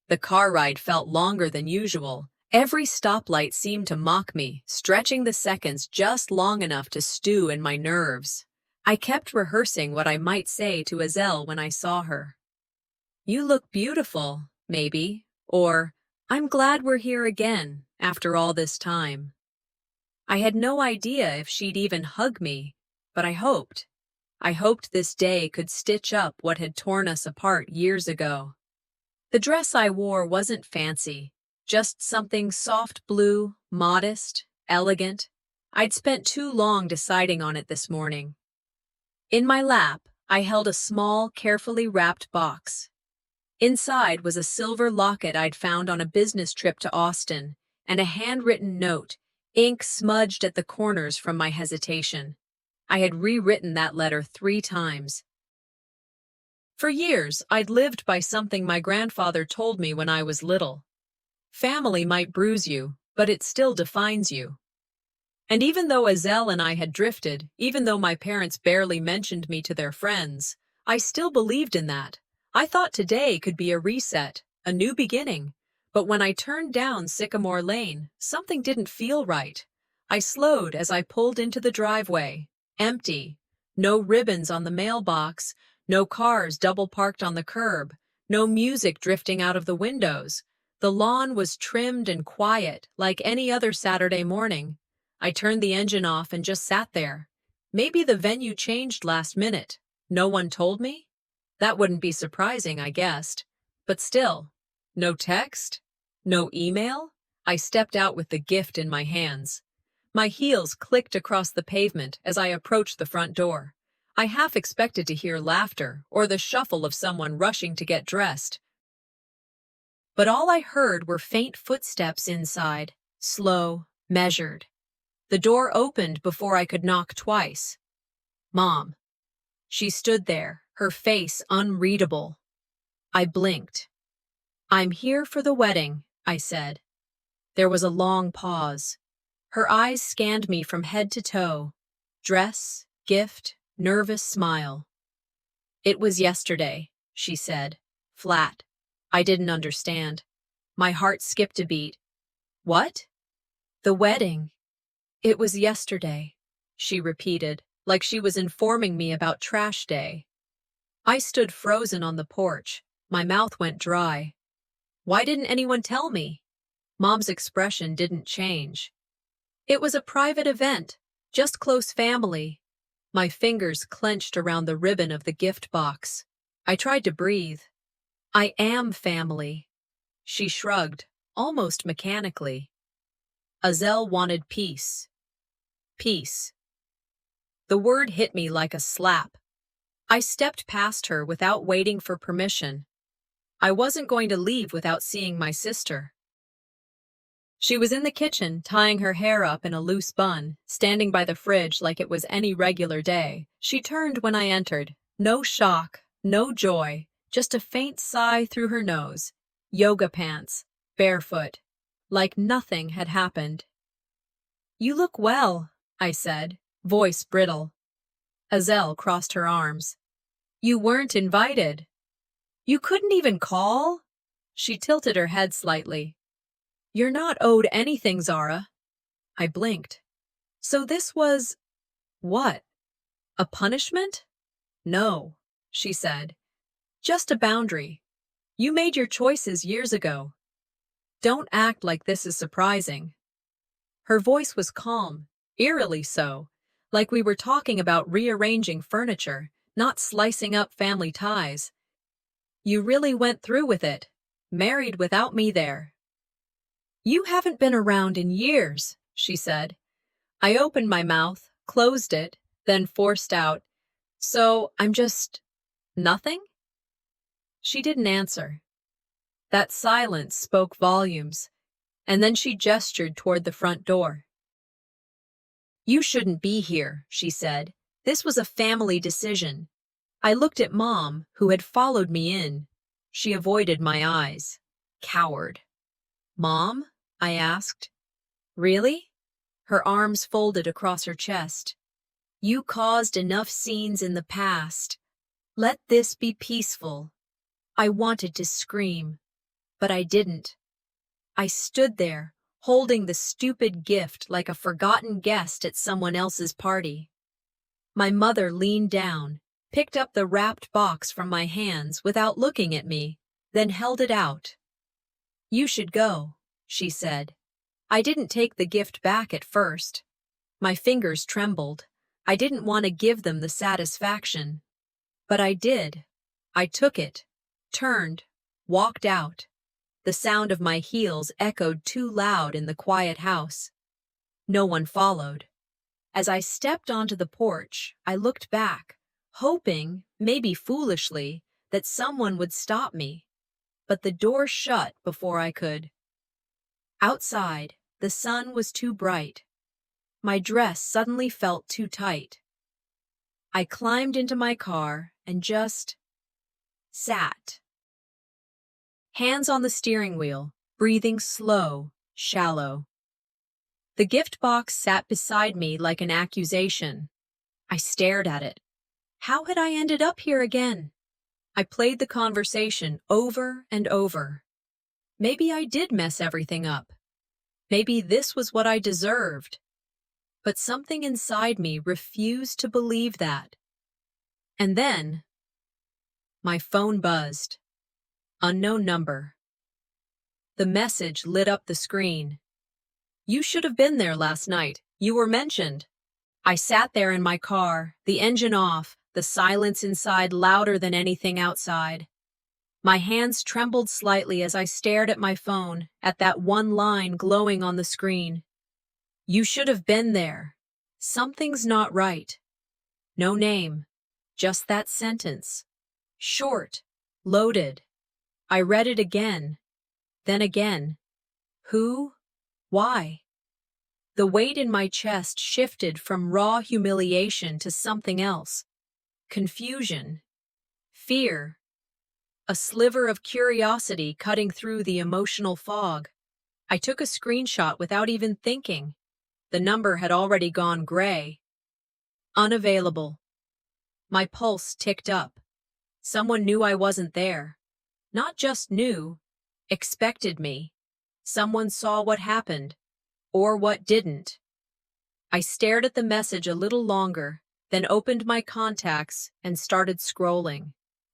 The car ride felt longer than usual. Every stoplight seemed to mock me, stretching the seconds just long enough to stew in my nerves. I kept rehearsing what I might say to Azelle when I saw her. "You look beautiful," maybe, or "I'm glad we're here again, after all this time." I had no idea if she'd even hug me, but I hoped. I hoped this day could stitch up what had torn us apart years ago. The dress I wore wasn't fancy, just something soft blue, modest, elegant. I'd spent too long deciding on it this morning. In my lap, I held a small, carefully wrapped box. Inside was a silver locket I'd found on a business trip to Austin, and a handwritten note, ink smudged at the corners from my hesitation. I had rewritten that letter 3 times. For years, I'd lived by something my grandfather told me when I was little. Family might bruise you, but it still defines you. And even though Azelle and I had drifted, even though my parents barely mentioned me to their friends, I still believed in that. I thought today could be a reset, a new beginning. But when I turned down Sycamore Lane, something didn't feel right. I slowed as I pulled into the driveway. Empty. No ribbons on the mailbox, no cars double parked on the curb, no music drifting out of the windows. The lawn was trimmed and quiet, like any other Saturday morning. I turned the engine off and just sat there. Maybe the venue changed last minute. No one told me? That wouldn't be surprising, I guessed. But still, no text? No email? I stepped out with the gift in my hands. My heels clicked across the pavement as I approached the front door. I half expected to hear laughter or the shuffle of someone rushing to get dressed. But all I heard were faint footsteps inside, slow, measured. The door opened before I could knock twice. Mom. She stood there, her face unreadable. I blinked. "I'm here for the wedding," I said. There was a long pause. Her eyes scanned me from head to toe. Dress, gift, nervous smile. "It was yesterday," she said, flat. I didn't understand. My heart skipped a beat. "What?" "The wedding." "It was yesterday," she repeated, like she was informing me about trash day. I stood frozen on the porch. My mouth went dry. Why didn't anyone tell me? Mom's expression didn't change. "It was a private event, just close family." My fingers clenched around the ribbon of the gift box. I tried to breathe. "I am family." She shrugged, almost mechanically. Azelle wanted peace. Peace. The word hit me like a slap. I stepped past her without waiting for permission. I wasn't going to leave without seeing my sister. She was in the kitchen, tying her hair up in a loose bun, standing by the fridge like it was any regular day. She turned when I entered. No shock, no joy, just a faint sigh through her nose. Yoga pants, barefoot, like nothing had happened. "You look well," I said, voice brittle. Azelle crossed her arms. "You weren't invited." "You couldn't even call?" She tilted her head slightly. "You're not owed anything, Zara." I blinked. So this was… what? A punishment? "No," she said. "Just a boundary. You made your choices years ago. Don't act like this is surprising." Her voice was calm, eerily so, like we were talking about rearranging furniture, not slicing up family ties. "You really went through with it, married without me there." "You haven't been around in years," she said. I opened my mouth, closed it, then forced out, "So I'm just… nothing?" She didn't answer. That silence spoke volumes, and then she gestured toward the front door. "You shouldn't be here," she said. "This was a family decision." I looked at Mom, who had followed me in. She avoided my eyes. Coward. "Mom?" I asked. "Really?" Her arms folded across her chest. "You caused enough scenes in the past. Let this be peaceful." I wanted to scream. But I didn't. I stood there, holding the stupid gift like a forgotten guest at someone else's party. My mother leaned down, picked up the wrapped box from my hands without looking at me, then held it out. "You should go," she said. I didn't take the gift back at first. My fingers trembled. I didn't want to give them the satisfaction. But I did. I took it, turned, walked out. The sound of my heels echoed too loud in the quiet house. No one followed. As I stepped onto the porch, I looked back, hoping, maybe foolishly, that someone would stop me. But the door shut before I could. Outside, the sun was too bright. My dress suddenly felt too tight. I climbed into my car and just sat. Hands on the steering wheel, breathing slow, shallow. The gift box sat beside me like an accusation. I stared at it. How had I ended up here again? I played the conversation over and over. Maybe I did mess everything up. Maybe this was what I deserved. But something inside me refused to believe that. And then, my phone buzzed. Unknown number. The message lit up the screen. "You should have been there last night. You were mentioned." I sat there in my car, the engine off, the silence inside louder than anything outside. My hands trembled slightly as I stared at my phone, at that one line glowing on the screen. "You should have been there. Something's not right." No name, just that sentence. Short, loaded. I read it again, then again. Who? Why? The weight in my chest shifted from raw humiliation to something else. Confusion. Fear. A sliver of curiosity cutting through the emotional fog. I took a screenshot without even thinking. The number had already gone gray. Unavailable. My pulse ticked up. Someone knew I wasn't there. Not just knew, expected me. Someone saw what happened, or what didn't. I stared at the message a little longer, then opened my contacts and started scrolling.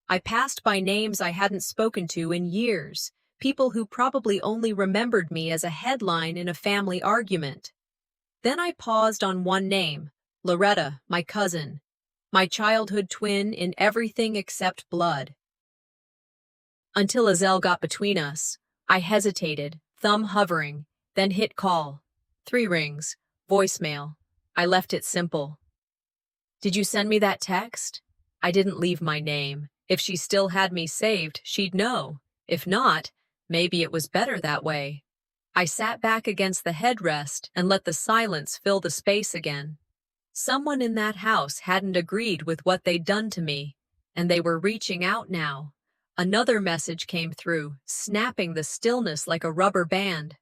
I passed by names I hadn't spoken to in years, people who probably only remembered me as a headline in a family argument. Then I paused on one name, Loretta, my cousin, my childhood twin in everything except blood. Until Azelle got between us, I hesitated, thumb hovering, then hit call. 3 rings, voicemail. I left it simple. "Did you send me that text?" I didn't leave my name. If she still had me saved, she'd know. If not, maybe it was better that way. I sat back against the headrest and let the silence fill the space again. Someone in that house hadn't agreed with what they'd done to me, and they were reaching out now. Another message came through, snapping the stillness like a rubber band.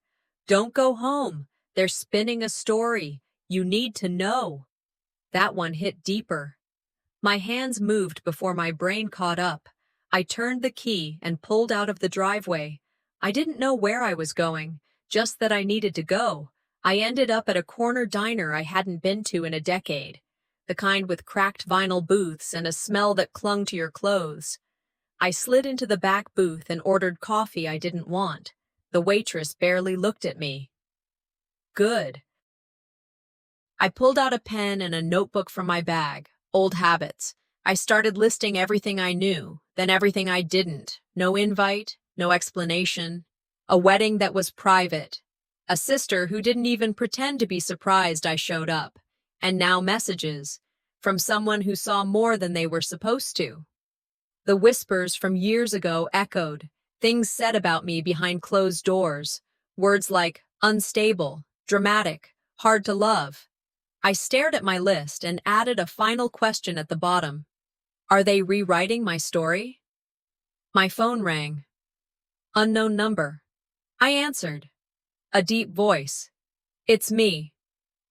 "Don't go home. They're spinning a story. You need to know." That one hit deeper. My hands moved before my brain caught up. I turned the key and pulled out of the driveway. I didn't know where I was going, just that I needed to go. I ended up at a corner diner I hadn't been to in a decade, the kind with cracked vinyl booths and a smell that clung to your clothes. I slid into the back booth and ordered coffee I didn't want. The waitress barely looked at me. Good. I pulled out a pen and a notebook from my bag. Old habits. I started listing everything I knew, then everything I didn't. No invite, no explanation. A wedding that was private. A sister who didn't even pretend to be surprised I showed up. And now messages from someone who saw more than they were supposed to. The whispers from years ago echoed, things said about me behind closed doors. Words like unstable, dramatic, hard to love. I stared at my list and added a final question at the bottom. Are they rewriting my story? My phone rang. Unknown number. I answered. A deep voice. It's me,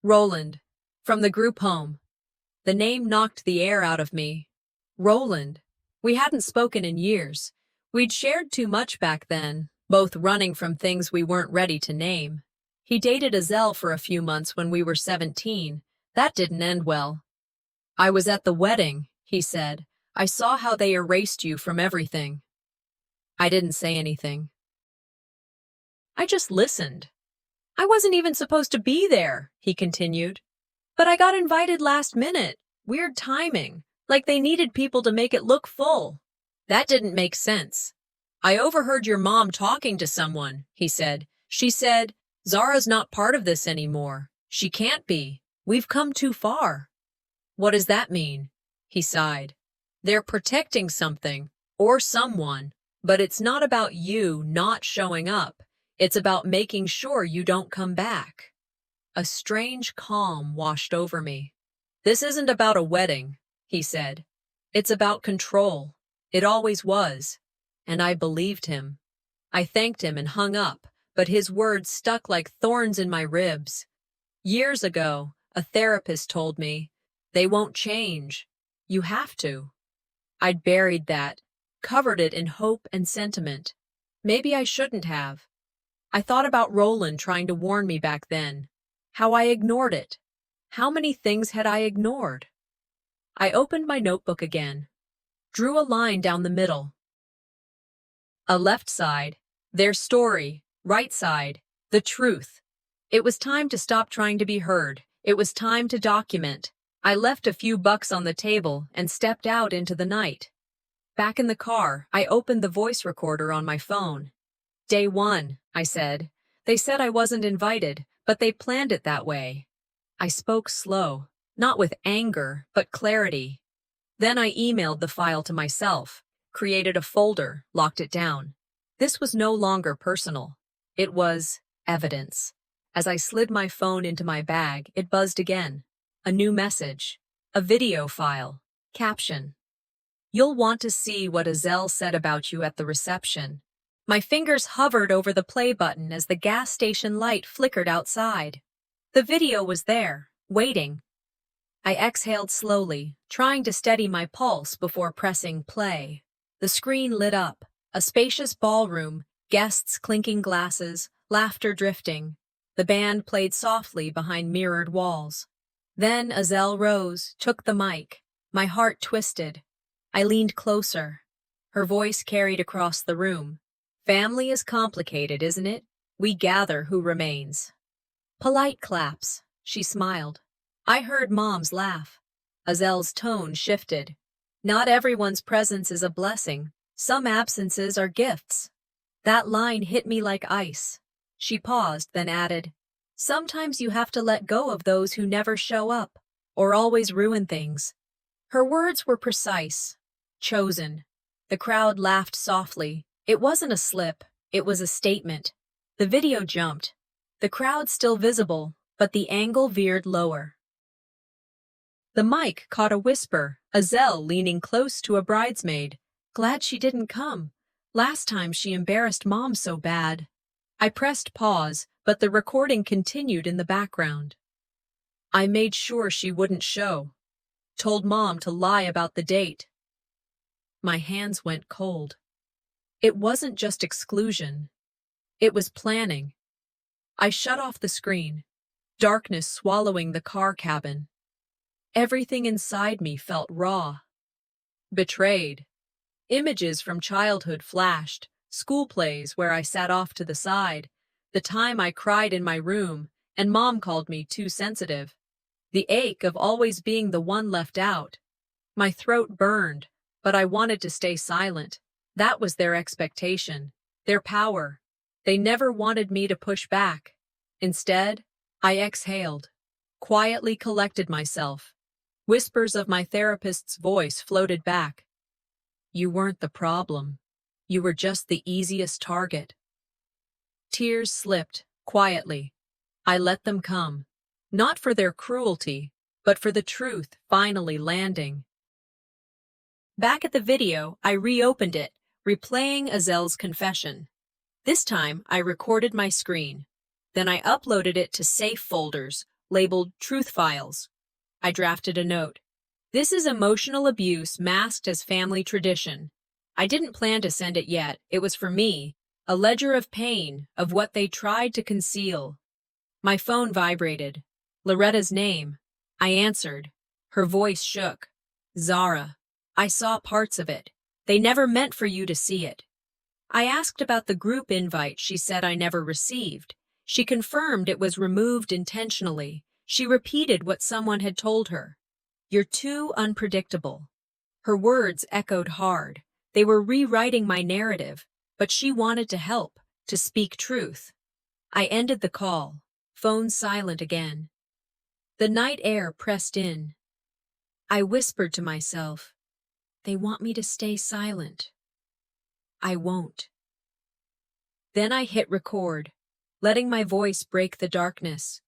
Roland, from the group home. The name knocked the air out of me. Roland. We hadn't spoken in years. We'd shared too much back then, both running from things we weren't ready to name. He dated Azelle for a few months when we were 17. That didn't end well. "I was at the wedding," he said. "I saw how they erased you from everything." I didn't say anything. I just listened. "I wasn't even supposed to be there," he continued. "But I got invited last minute. Weird timing. Like they needed people to make it look full." That didn't make sense. "I overheard your mom talking to someone," he said. "She said, Zara's not part of this anymore. She can't be. We've come too far." "What does that mean?" He sighed. "They're protecting something, or someone, but it's not about you not showing up. It's about making sure you don't come back." A strange calm washed over me. "This isn't about a wedding," he said. "It's about control. It always was." And I believed him. I thanked him and hung up, but his words stuck like thorns in my ribs. Years ago, a therapist told me, "They won't change. You have to." I'd buried that, covered it in hope and sentiment. Maybe I shouldn't have. I thought about Roland trying to warn me back then. How I ignored it. How many things had I ignored? I opened my notebook again. Drew a line down the middle. A left side, their story, right side, the truth. It was time to stop trying to be heard. It was time to document. I left a few bucks on the table and stepped out into the night. Back in the car, I opened the voice recorder on my phone. "Day 1, I said. "They said I wasn't invited, but they planned it that way." I spoke slow, not with anger, but clarity. Then I emailed the file to myself, created a folder, locked it down. This was no longer personal. It was evidence. As I slid my phone into my bag, it buzzed again. A new message. A video file. Caption. "You'll want to see what Azelle said about you at the reception." My fingers hovered over the play button as the gas station light flickered outside. The video was there, waiting. I exhaled slowly, trying to steady my pulse before pressing play. The screen lit up. A spacious ballroom, guests clinking glasses, laughter drifting. The band played softly behind mirrored walls. Then Azelle rose, took the mic. My heart twisted. I leaned closer. Her voice carried across the room. "Family is complicated, isn't it? We gather who remains." Polite claps. She smiled. I heard Mom's laugh. Azelle's tone shifted. "Not everyone's presence is a blessing. Some absences are gifts." That line hit me like ice. She paused, then added, "Sometimes you have to let go of those who never show up, or always ruin things." Her words were precise, chosen. The crowd laughed softly. It wasn't a slip, it was a statement. The video jumped. The crowd still visible, but the angle veered lower. The mic caught a whisper, Azelle leaning close to a bridesmaid. "Glad she didn't come. Last time she embarrassed Mom so bad." I pressed pause, but the recording continued in the background. "I made sure she wouldn't show. Told Mom to lie about the date." My hands went cold. It wasn't just exclusion. It was planning. I shut off the screen, darkness swallowing the car cabin. Everything inside me felt raw. Betrayed. Images from childhood flashed, school plays where I sat off to the side, the time I cried in my room, and Mom called me too sensitive. The ache of always being the one left out. My throat burned, but I wanted to stay silent. That was their expectation, their power. They never wanted me to push back. Instead, I exhaled, quietly collected myself. Whispers of my therapist's voice floated back. "You weren't the problem. You were just the easiest target." Tears slipped, quietly. I let them come. Not for their cruelty, but for the truth finally landing. Back at the video, I reopened it, replaying Azelle's confession. This time, I recorded my screen. Then I uploaded it to safe folders, labeled Truth Files. I drafted a note. "This is emotional abuse masked as family tradition." I didn't plan to send it yet. It was for me, a ledger of pain, of what they tried to conceal. My phone vibrated. Loretta's name. I answered. Her voice shook. Zara. I saw parts of it. They never meant for you to see it. I asked about the group invite she said I never received. She confirmed it was removed intentionally. She repeated what someone had told her. You're too unpredictable. Her words echoed hard. They were rewriting my narrative, but she wanted to help, to speak truth. I ended the call. Phone silent again. The night air pressed in. I whispered to myself, they want me to stay silent. I won't. Then I hit record, letting my voice break the darkness.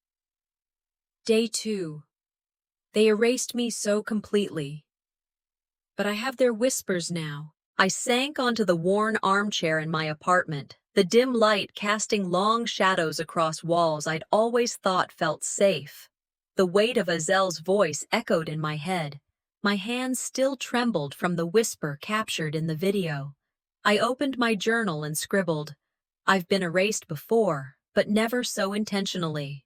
Day 2. They erased me so completely. But I have their whispers now. I sank onto the worn armchair in my apartment, the dim light casting long shadows across walls I'd always thought felt safe. The weight of Azel's voice echoed in my head. My hands still trembled from the whisper captured in the video. I opened my journal and scribbled, I've been erased before, but never so intentionally.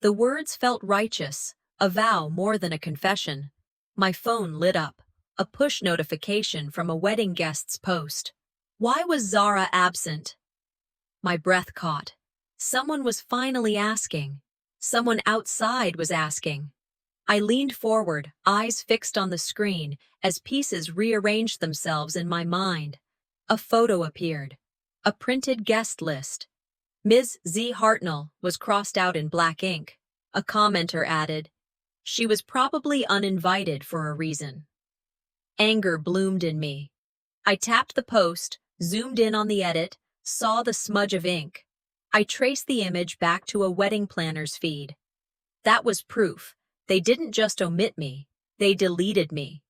The words felt righteous, a vow more than a confession. My phone lit up, a push notification from a wedding guest's post. Why was Zara absent? My breath caught. Someone was finally asking. Someone outside was asking. I leaned forward, eyes fixed on the screen, as pieces rearranged themselves in my mind. A photo appeared. A printed guest list. Ms. Z. Hartnell was crossed out in black ink. A commenter added, she was probably uninvited for a reason. Anger bloomed in me. I tapped the post, zoomed in on the edit, saw the smudge of ink. I traced the image back to a wedding planner's feed. That was proof. They didn't just omit me, they deleted me.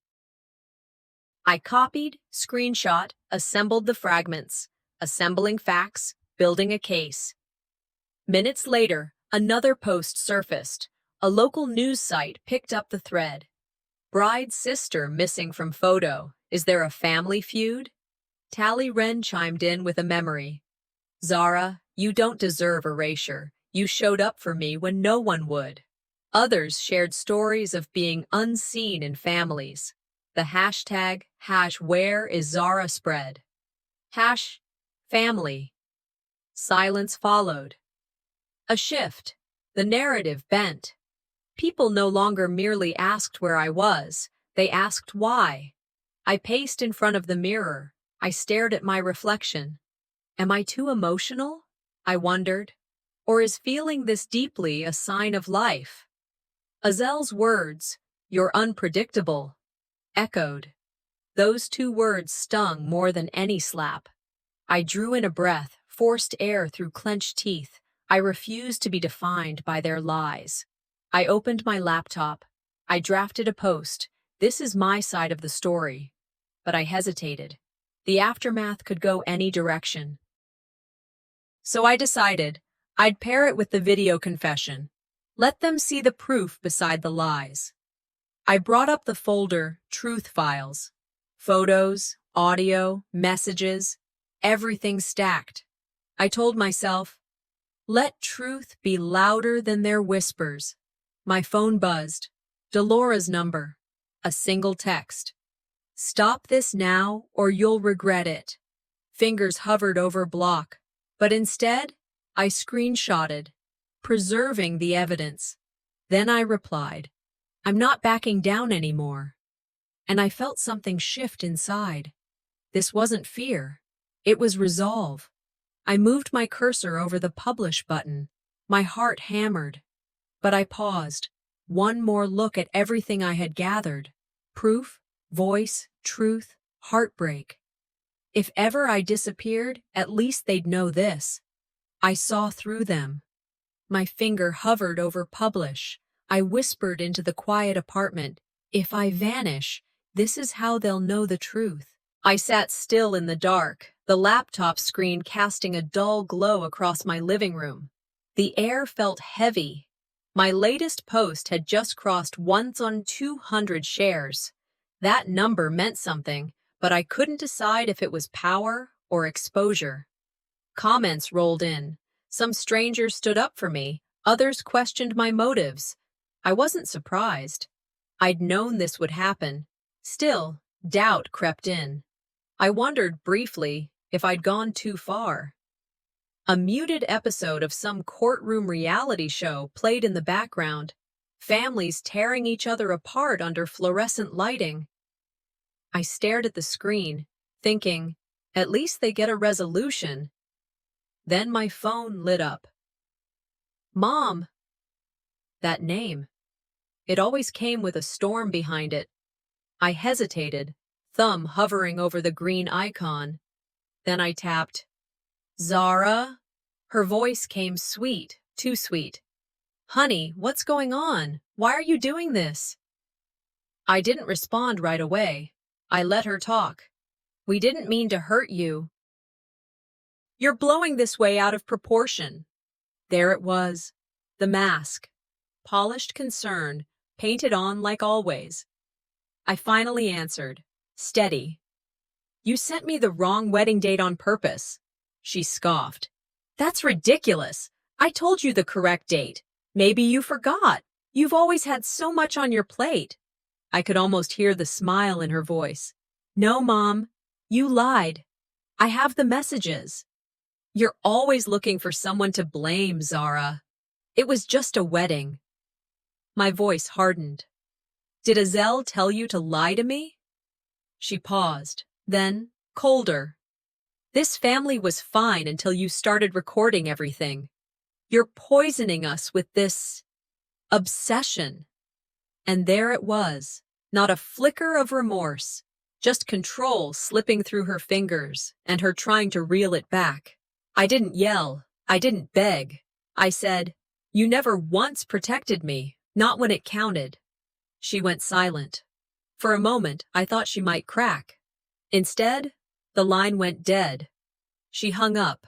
I copied, screenshot, assembled the fragments, assembling facts, building a case. Minutes later, another post surfaced. A local news site picked up the thread. Bride's sister missing from photo. Is there a family feud? Tally Wren chimed in with a memory. Zara, you don't deserve erasure. You showed up for me when no one would. Others shared stories of being unseen in families. The hashtag, #WhereIsZara spread. #family. Silence followed. A shift. The narrative bent. People no longer merely asked where I was, they asked why. I paced in front of the mirror. I stared at my reflection. Am I too emotional? I wondered. Or is feeling this deeply a sign of life? Azel's words, "You're unpredictable," echoed. Those two words stung more than any slap. I drew in a breath, forced air through clenched teeth. I refused to be defined by their lies. I opened my laptop. I drafted a post. This is my side of the story. But I hesitated. The aftermath could go any direction. So I decided I'd pair it with the video confession. Let them see the proof beside the lies. I brought up the folder, Truth Files. Photos, audio, messages, everything stacked. I told myself, let truth be louder than their whispers. My phone buzzed. Delora's number. A single text. Stop this now or you'll regret it. Fingers hovered over block, but instead, I screenshotted, preserving the evidence. Then I replied, I'm not backing down anymore. And I felt something shift inside. This wasn't fear. It was resolve. I moved my cursor over the publish button. My heart hammered. But I paused. One more look at everything I had gathered. Proof, voice, truth, heartbreak. If ever I disappeared, at least they'd know this. I saw through them. My finger hovered over publish. I whispered into the quiet apartment, if I vanish, this is how they'll know the truth. I sat still in the dark, the laptop screen casting a dull glow across my living room. The air felt heavy. My latest post had just crossed once on 200 shares. That number meant something, but I couldn't decide if it was power or exposure. Comments rolled in. Some strangers stood up for me, others questioned my motives. I wasn't surprised. I'd known this would happen. Still, doubt crept in. I wondered briefly if I'd gone too far. A muted episode of some courtroom reality show played in the background, families tearing each other apart under fluorescent lighting. I stared at the screen, thinking, at least they get a resolution. Then my phone lit up. Mom! That name. It always came with a storm behind it. I hesitated, thumb hovering over the green icon. Then I tapped. Zara? Her voice came sweet, too sweet. Honey, what's going on? Why are you doing this? I didn't respond right away. I let her talk. We didn't mean to hurt you. You're blowing this way out of proportion. There it was. The mask. Polished concern, painted on like always. I finally answered, steady. You sent me the wrong wedding date on purpose. She scoffed. That's ridiculous. I told you the correct date. Maybe you forgot. You've always had so much on your plate. I could almost hear the smile in her voice. No, Mom. You lied. I have the messages. You're always looking for someone to blame, Zara. It was just a wedding. My voice hardened. Did Azelle tell you to lie to me? She paused, then, colder. This family was fine until you started recording everything. You're poisoning us with this obsession. And there it was, not a flicker of remorse, just control slipping through her fingers and her trying to reel it back. I didn't yell. I didn't beg. I said, you never once protected me, not when it counted. She went silent. For a moment, I thought she might crack. Instead, the line went dead. She hung up.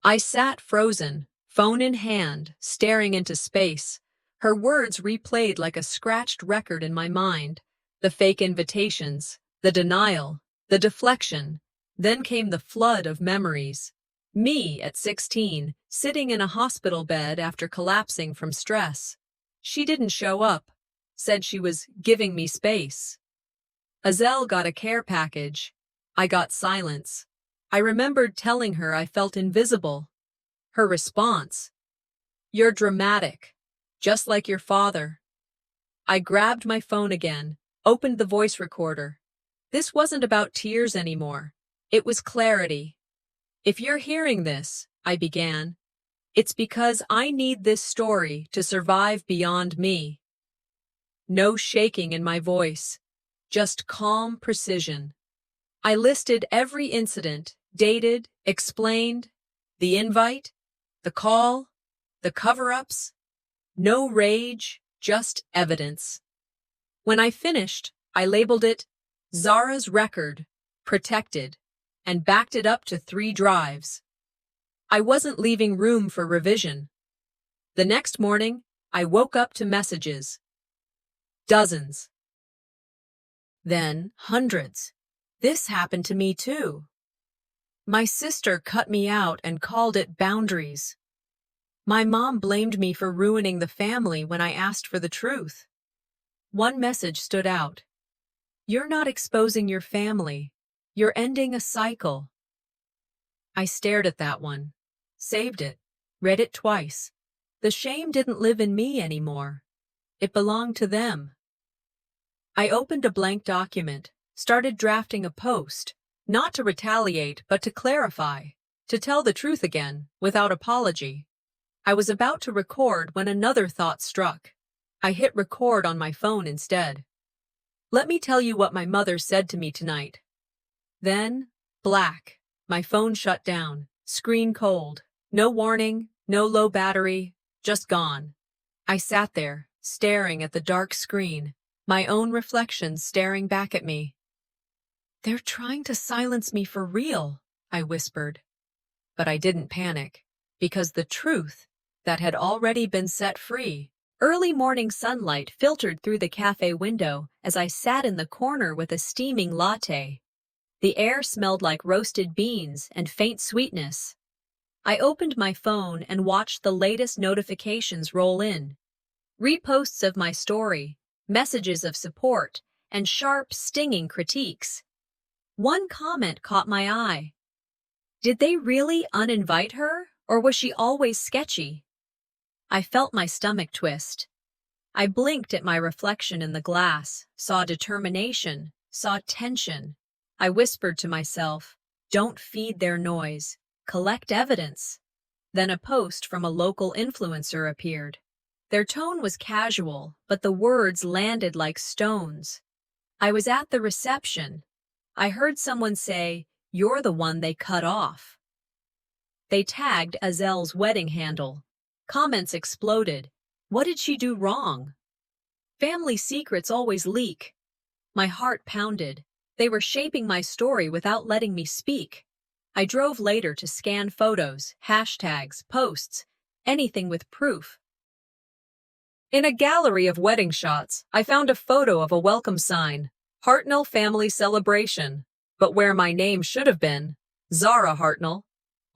I sat frozen, phone in hand, staring into space. Her words replayed like a scratched record in my mind. The fake invitations, the denial, the deflection. Then came the flood of memories. Me at 16, sitting in a hospital bed after collapsing from stress. She didn't show up, said she was giving me space. Azelle got a care package. I got silence. I remembered telling her I felt invisible. Her response, you're dramatic, just like your father. I grabbed my phone again, opened the voice recorder. This wasn't about tears anymore. It was clarity. If you're hearing this, I began, it's because I need this story to survive beyond me. No shaking in my voice, just calm precision. I listed every incident, dated, explained, the invite, the call, the cover-ups. No rage, just evidence. When I finished, I labeled it Zara's Record, Protected, and backed it up to 3 drives. I wasn't leaving room for revision. The next morning, I woke up to messages. Dozens. Then hundreds. This happened to me too. My sister cut me out and called it boundaries. My mom blamed me for ruining the family when I asked for the truth. One message stood out. You're not exposing your family. You're ending a cycle. I stared at that one, saved it, read it twice. The shame didn't live in me anymore. It belonged to them. I opened a blank document, started drafting a post, not to retaliate but to clarify, to tell the truth again, without apology. I was about to record when another thought struck. I hit record on my phone instead. Let me tell you what my mother said to me tonight. Then, black. My phone shut down, screen cold. No warning, no low battery, just gone. I sat there, staring at the dark screen, my own reflection staring back at me. They're trying to silence me for real, I whispered. But I didn't panic, because the truth, that had already been set free. Early morning sunlight filtered through the cafe window as I sat in the corner with a steaming latte. The air smelled like roasted beans and faint sweetness. I opened my phone and watched the latest notifications roll in. Reposts of my story, messages of support, and sharp, stinging critiques. One comment caught my eye. Did they really uninvite her, or was she always sketchy? I felt my stomach twist. I blinked at my reflection in the glass, saw determination, saw tension. I whispered to myself, "Don't feed their noise. Collect evidence." Then a post from a local influencer appeared. Their tone was casual, but the words landed like stones. I was at the reception. I heard someone say, "You're the one they cut off." They tagged Azel's wedding handle. Comments exploded. What did she do wrong? Family secrets always leak. My heart pounded. They were shaping my story without letting me speak. I drove later to scan photos, hashtags, posts, anything with proof. In a gallery of wedding shots, I found a photo of a welcome sign, Hartnell Family Celebration. But where my name should have been, Zara Hartnell,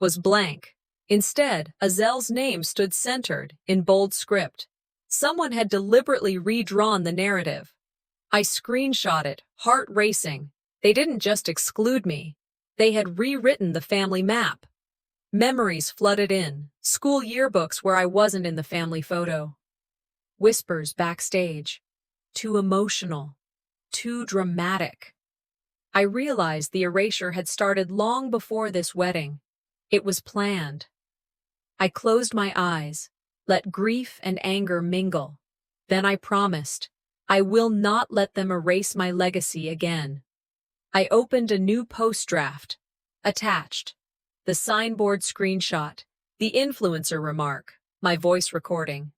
was blank. Instead, Azel's name stood centered, in bold script. Someone had deliberately redrawn the narrative. I screenshot it, heart racing. They didn't just exclude me. They had rewritten the family map. Memories flooded in, school yearbooks where I wasn't in the family photo. Whispers backstage. Too emotional. Too dramatic. I realized the erasure had started long before this wedding. It was planned. I closed my eyes, let grief and anger mingle. Then I promised, I will not let them erase my legacy again. I opened a new post draft. Attached. The signboard screenshot, the influencer remark, my voice recording.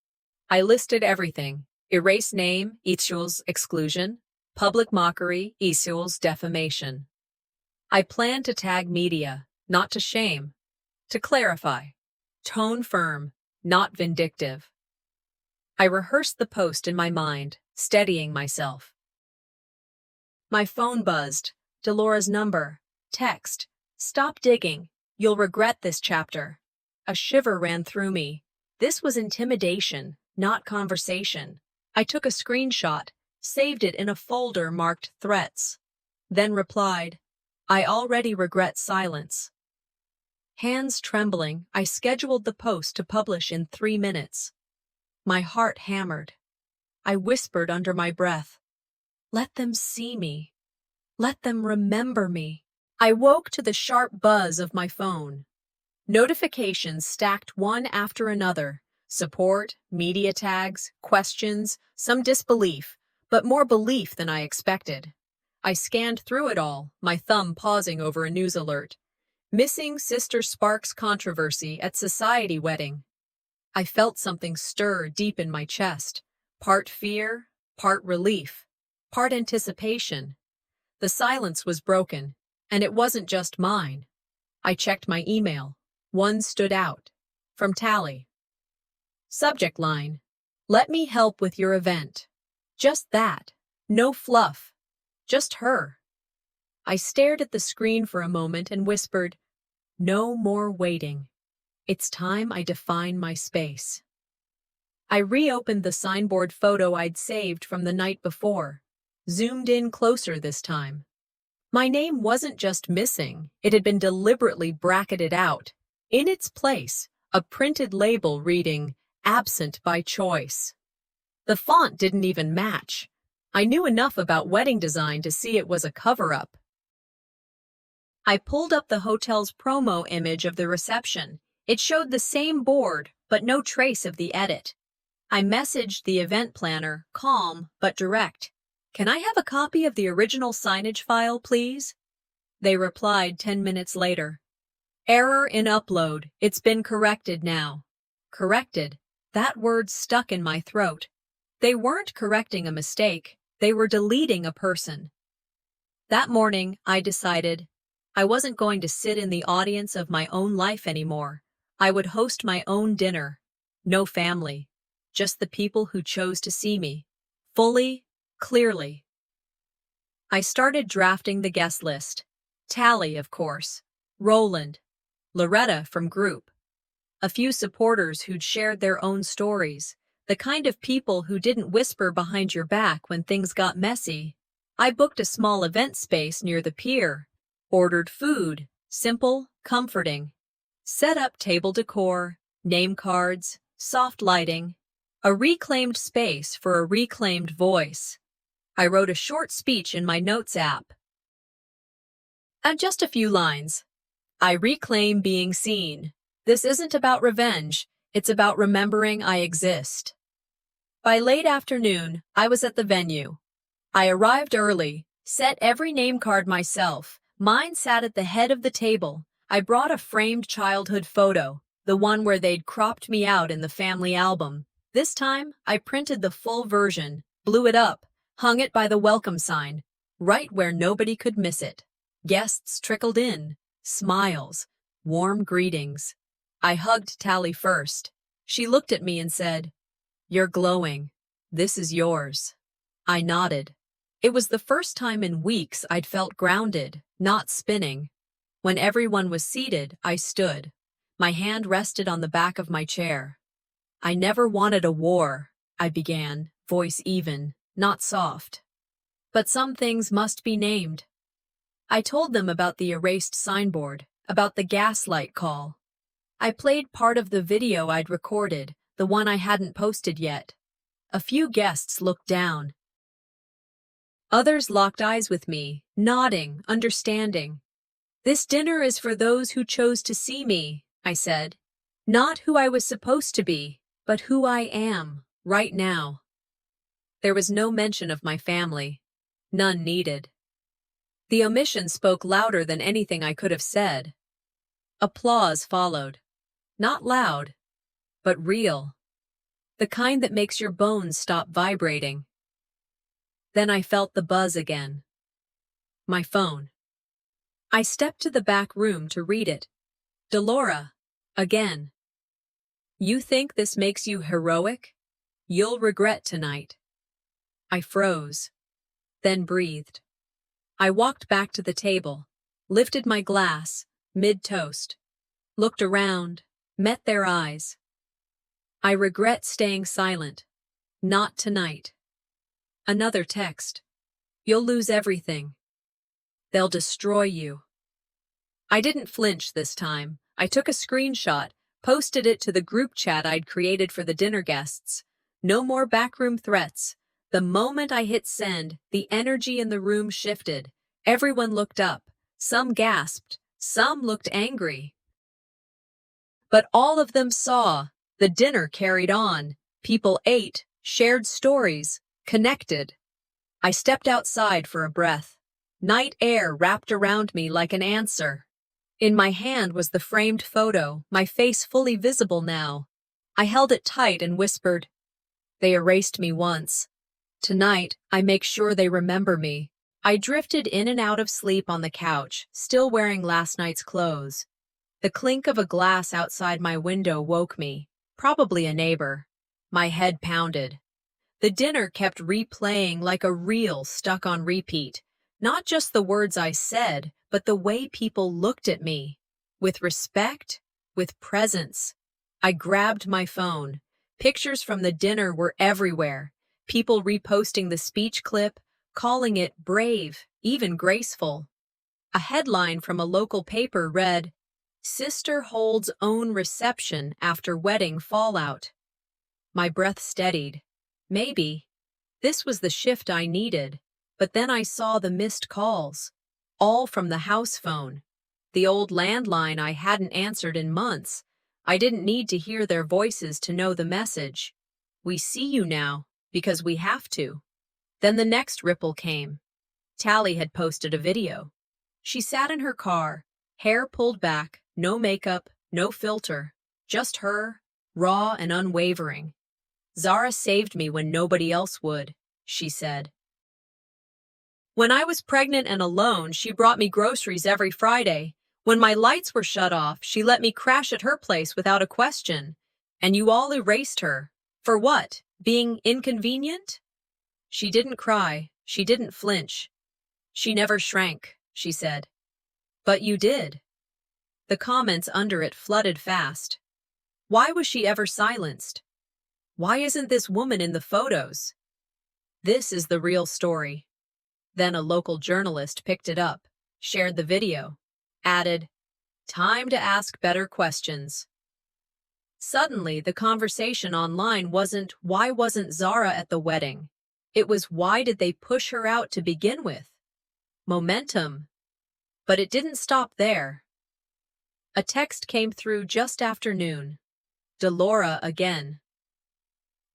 I listed everything. Erase name equals exclusion. Public mockery equals defamation. I planned to tag media, not to shame. To clarify. Tone firm, not vindictive. I rehearsed the post in my mind, steadying myself. My phone buzzed. Delora's number. Text. Stop digging. You'll regret this chapter. A shiver ran through me. This was intimidation, not conversation. I took a screenshot, saved it in a folder marked threats. Then replied, I already regret silence. Hands trembling, I scheduled the post to publish in 3 minutes. My heart hammered. I whispered under my breath, let them see me. Let them remember me. I woke to the sharp buzz of my phone. Notifications stacked one after another. Support, media tags, questions, some disbelief, but more belief than I expected. I scanned through it all, my thumb pausing over a news alert. Missing Sister Sparks controversy at society wedding. I felt something stir deep in my chest. Part fear, part relief, part anticipation. The silence was broken, and it wasn't just mine. I checked my email. One stood out. From Tally. Subject line. Let me help with your event. Just that. No fluff. Just her. I stared at the screen for a moment and whispered, no more waiting. It's time I define my space. I reopened the signboard photo I'd saved from the night before. Zoomed in closer this time. My name wasn't just missing, it had been deliberately bracketed out. In its place, a printed label reading, absent by choice. The font didn't even match. I knew enough about wedding design to see it was a cover-up. I pulled up the hotel's promo image of the reception. It showed the same board, but no trace of the edit. I messaged the event planner, calm but direct. Can I have a copy of the original signage file, please? They replied 10 minutes later. Error in upload. It's been corrected now. Corrected. That word stuck in my throat. They weren't correcting a mistake. They were deleting a person. That morning, I decided I wasn't going to sit in the audience of my own life anymore. I would host my own dinner. No family. Just the people who chose to see me. Fully, clearly. I started drafting the guest list. Tally, of course. Roland. Loretta from group. A few supporters who'd shared their own stories. The kind of people who didn't whisper behind your back when things got messy. I booked a small event space near the pier. Ordered food. Simple, comforting. Set up table decor, name cards, soft lighting. A reclaimed space for a reclaimed voice. I wrote a short speech in my notes app. And just a few lines. I reclaim being seen. This isn't about revenge, it's about remembering I exist. By late afternoon, I was at the venue. I arrived early, set every name card myself. Mine sat at the head of the table. I brought a framed childhood photo, the one where they'd cropped me out in the family album. This time, I printed the full version, blew it up, hung it by the welcome sign, right where nobody could miss it. Guests trickled in, smiles, warm greetings. I hugged Tally first. She looked at me and said, "You're glowing. This is yours." I nodded. It was the first time in weeks I'd felt grounded, not spinning. When everyone was seated, I stood. My hand rested on the back of my chair. "I never wanted a war," I began, voice even, not soft. "But some things must be named." I told them about the erased signboard, about the gaslight call. I played part of the video I'd recorded, the one I hadn't posted yet. A few guests looked down. Others locked eyes with me, nodding, understanding. "This dinner is for those who chose to see me," I said. "Not who I was supposed to be, but who I am, right now." There was no mention of my family. None needed. The omission spoke louder than anything I could have said. Applause followed. Not loud, but real. The kind that makes your bones stop vibrating. Then I felt the buzz again. My phone. I stepped to the back room to read it. Delora. Again. "You think this makes you heroic? You'll regret tonight." I froze, then breathed. I walked back to the table, lifted my glass, mid-toast, looked around, met their eyes. "I regret staying silent. Not tonight." Another text. "You'll lose everything. They'll destroy you." I didn't flinch this time. I took a screenshot, posted it to the group chat I'd created for the dinner guests. No more backroom threats. The moment I hit send, the energy in the room shifted. Everyone looked up. Some gasped. Some looked angry. But all of them saw. The dinner carried on. People ate, shared stories, connected. I stepped outside for a breath. Night air wrapped around me like an answer. In my hand was the framed photo, my face fully visible now. I held it tight and whispered, "They erased me once. Tonight, I make sure they remember me." I drifted in and out of sleep on the couch, still wearing last night's clothes. The clink of a glass outside my window woke me, probably a neighbor. My head pounded. The dinner kept replaying like a reel stuck on repeat. Not just the words I said, but the way people looked at me. With respect, with presence. I grabbed my phone. Pictures from the dinner were everywhere. People reposting the speech clip, calling it brave, even graceful. A headline from a local paper read, "Sister holds own reception after wedding fallout." My breath steadied. Maybe. This was the shift I needed. But then I saw the missed calls. All from the house phone. The old landline I hadn't answered in months. I didn't need to hear their voices to know the message. "We see you now, because we have to." Then the next ripple came. Tally had posted a video. She sat in her car, hair pulled back, no makeup, no filter. Just her, raw and unwavering. "Zara saved me when nobody else would," she said. "When I was pregnant and alone, she brought me groceries every Friday. When my lights were shut off, she let me crash at her place without a question. And you all erased her. For what? Being inconvenient?" She didn't cry. She didn't flinch. "She never shrank," she said. But you did. The comments under it flooded fast. Why was she ever silenced? Why isn't this woman in the photos? This is the real story. Then a local journalist picked it up, shared the video, added, "Time to ask better questions." Suddenly, the conversation online wasn't, "Why wasn't Zara at the wedding?" It was, "Why did they push her out to begin with?" Momentum. But it didn't stop there. A text came through just after noon. Delora again.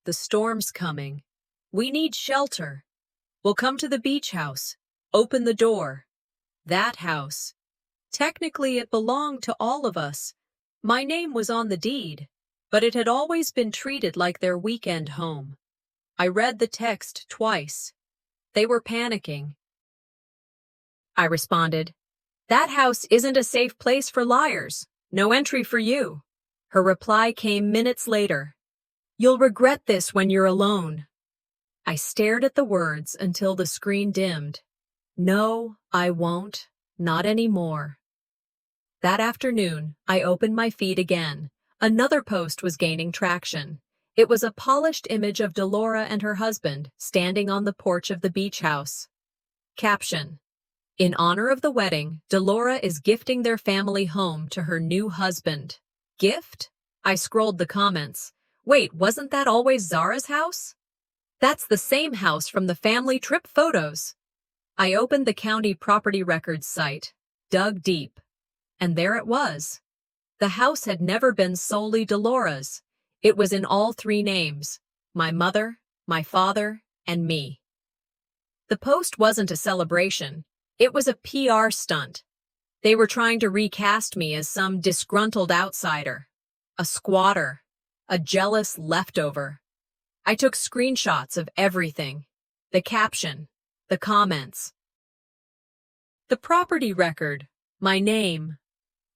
"The storm's coming. We need shelter. We'll come to the beach house. Open the door." That house. Technically, it belonged to all of us. My name was on the deed, but it had always been treated like their weekend home. I read the text twice. They were panicking. I responded, "That house isn't a safe place for liars. No entry for you." Her reply came minutes later. "You'll regret this when you're alone." I stared at the words until the screen dimmed. No, I won't. Not anymore. That afternoon, I opened my feed again. Another post was gaining traction. It was a polished image of Delora and her husband standing on the porch of the beach house. Caption: "In honor of the wedding, Delora is gifting their family home to her new husband." Gift? I scrolled the comments. Wait, wasn't that always Zara's house? That's the same house from the family trip photos. I opened the county property records site, dug deep, and there it was. The house had never been solely Delora's. It was in all three names: my mother, my father, and me. The post wasn't a celebration. It was a PR stunt. They were trying to recast me as some disgruntled outsider, a squatter, a jealous leftover. I took screenshots of everything: the caption, the comments, the property record, my name.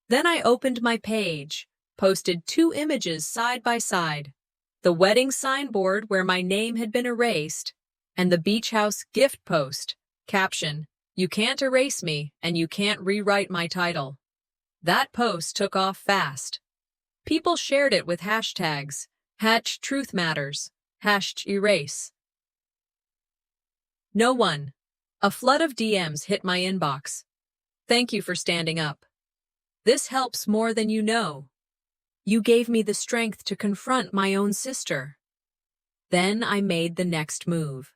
Then I opened my page, posted 2 images side by side: the wedding signboard where my name had been erased, and the beach house gift post. Caption: "You can't erase me, and you can't rewrite my title." That post took off fast. People shared it with hashtags, #TruthMatters, #erase. No one. A flood of DMs hit my inbox. "Thank you for standing up. This helps more than you know. You gave me the strength to confront my own sister." Then I made the next move.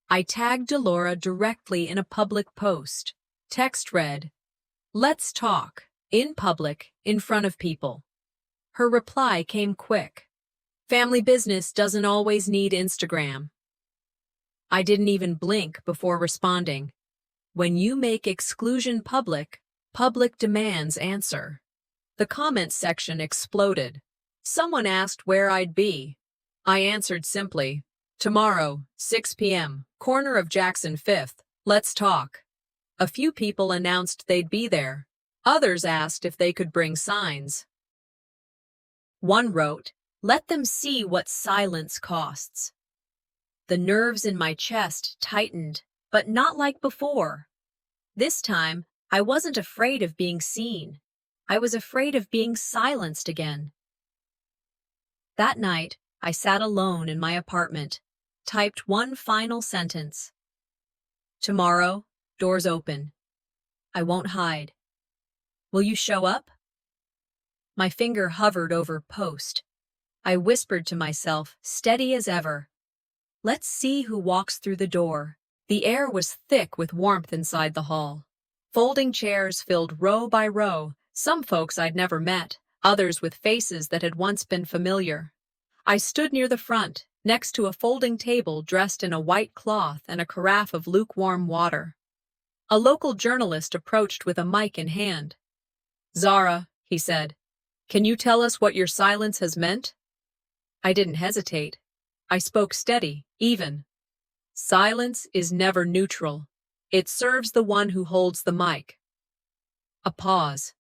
I tagged Delora directly in a public post. Text read, "Let's talk, in public, in front of people." Her reply came quick. "Family business doesn't always need Instagram." I didn't even blink before responding. When you make exclusion public, public demands answer. The comments section exploded. Someone asked where I'd be. I answered simply, "Tomorrow, 6 p.m., corner of Jackson 5th, let's talk." A few people announced they'd be there. Others asked if they could bring signs. One wrote, "Let them see what silence costs." The nerves in my chest tightened, but not like before. This time, I wasn't afraid of being seen. I was afraid of being silenced again. That night, I sat alone in my apartment, typed one final sentence. "Tomorrow, doors open. I won't hide. Will you show up?" My finger hovered over post. I whispered to myself, steady as ever, "Let's see who walks through the door." The air was thick with warmth inside the hall. Folding chairs filled row by row, some folks I'd never met, others with faces that had once been familiar. I stood near the front, next to a folding table dressed in a white cloth and a carafe of lukewarm water. A local journalist approached with a mic in hand. "Zara," he said, "can you tell us what your silence has meant?" I didn't hesitate. I spoke steady, even. "Silence is never neutral. It serves the one who holds the mic." A pause.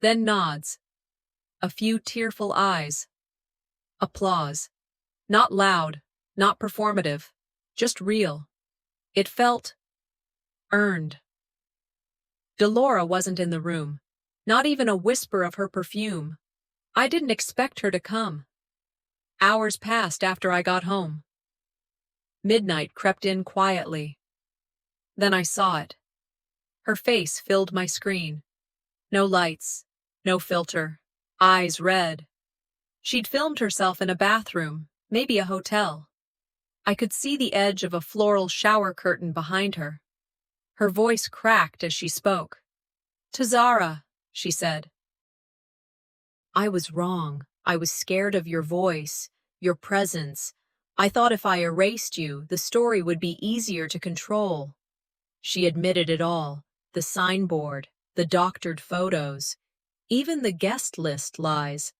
Then nods. A few tearful eyes. Applause. Not loud, not performative, just real. It felt earned. Delora wasn't in the room. Not even a whisper of her perfume. I didn't expect her to come. Hours passed after I got home. Midnight crept in quietly. Then I saw it. Her face filled my screen. No lights, no filter, eyes red. She'd filmed herself in a bathroom, maybe a hotel. I could see the edge of a floral shower curtain behind her. Her voice cracked as she spoke. "To Zara," she said. "I was wrong. I was scared of your voice, your presence. I thought if I erased you, the story would be easier to control." She admitted it all, the signboard, the doctored photos, even the guest list lies.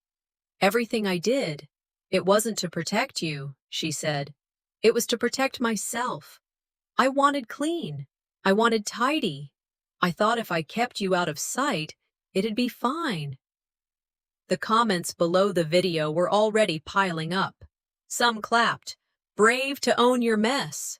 "Everything I did. It wasn't to protect you," she said. "It was to protect myself. I wanted clean. I wanted tidy. I thought if I kept you out of sight, it'd be fine." The comments below the video were already piling up. Some clapped, "Brave to own your mess."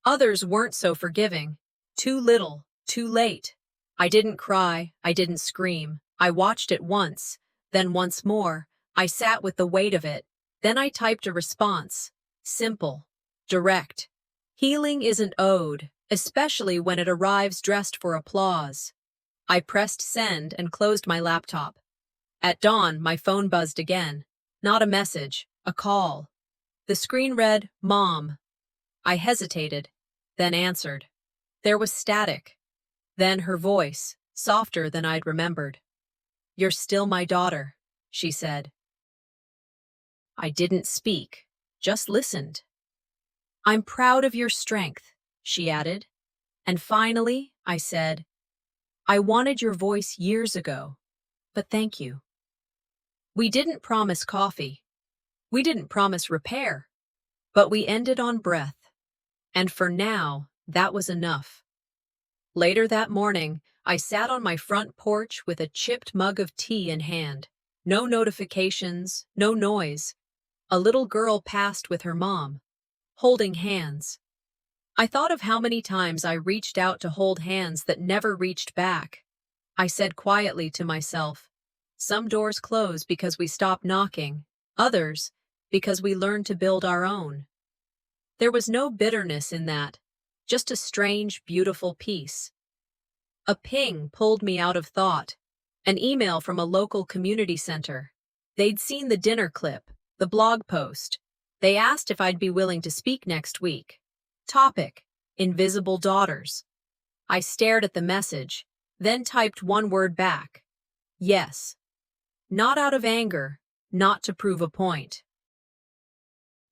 Others weren't so forgiving. "Too little, too late." I didn't cry, I didn't scream. I watched it once, then once more. I sat with the weight of it. Then I typed a response. Simple, direct. Healing isn't owed, especially when it arrives dressed for applause. I pressed send and closed my laptop. At dawn, my phone buzzed again. Not a message, a call. The screen read, "Mom." I hesitated, then answered. There was static. Then her voice, softer than I'd remembered. "You're still my daughter," she said. I didn't speak, just listened. "I'm proud of your strength," she added. And finally, I said, "I wanted your voice years ago, but thank you." We didn't promise coffee. We didn't promise repair, but we ended on breath. And for now, that was enough. Later that morning, I sat on my front porch with a chipped mug of tea in hand. No notifications, no noise. A little girl passed with her mom, holding hands. I thought of how many times I reached out to hold hands that never reached back. I said quietly to myself, some doors close because we stop knocking, others because we learn to build our own. There was no bitterness in that, just a strange, beautiful peace. A ping pulled me out of thought, an email from a local community center. They'd seen the dinner clip, the blog post. They asked if I'd be willing to speak next week. Topic: Invisible Daughters. I stared at the message, then typed one word back. Yes. Not out of anger, not to prove a point.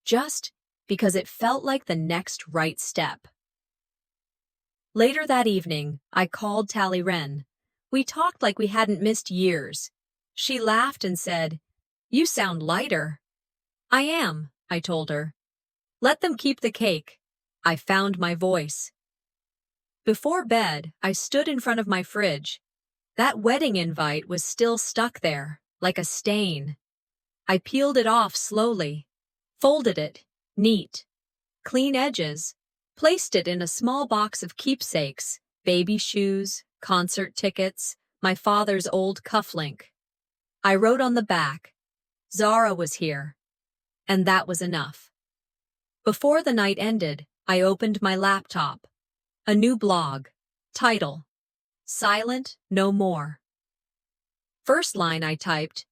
Just because it felt like the next right step. Later that evening, I called Tally Wren. We talked like we hadn't missed years. She laughed and said, "You sound lighter." "I am," I told her. "Let them keep the cake." I found my voice. Before bed, I stood in front of my fridge. That wedding invite was still stuck there, like a stain. I peeled it off slowly, folded it, neat, clean edges, placed it in a small box of keepsakes, baby shoes, concert tickets, my father's old cufflink. I wrote on the back, "Zara was here," and that was enough. Before the night ended, I opened my laptop. A new blog. Title: Silent No More. First line I typed,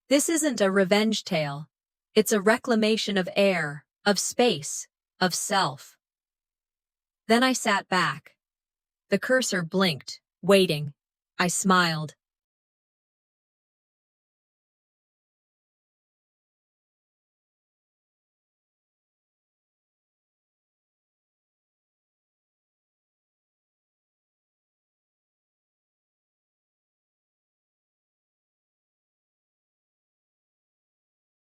"This isn't a revenge tale. It's a reclamation of air, of space, of self." Then I sat back. The cursor blinked, waiting. I smiled.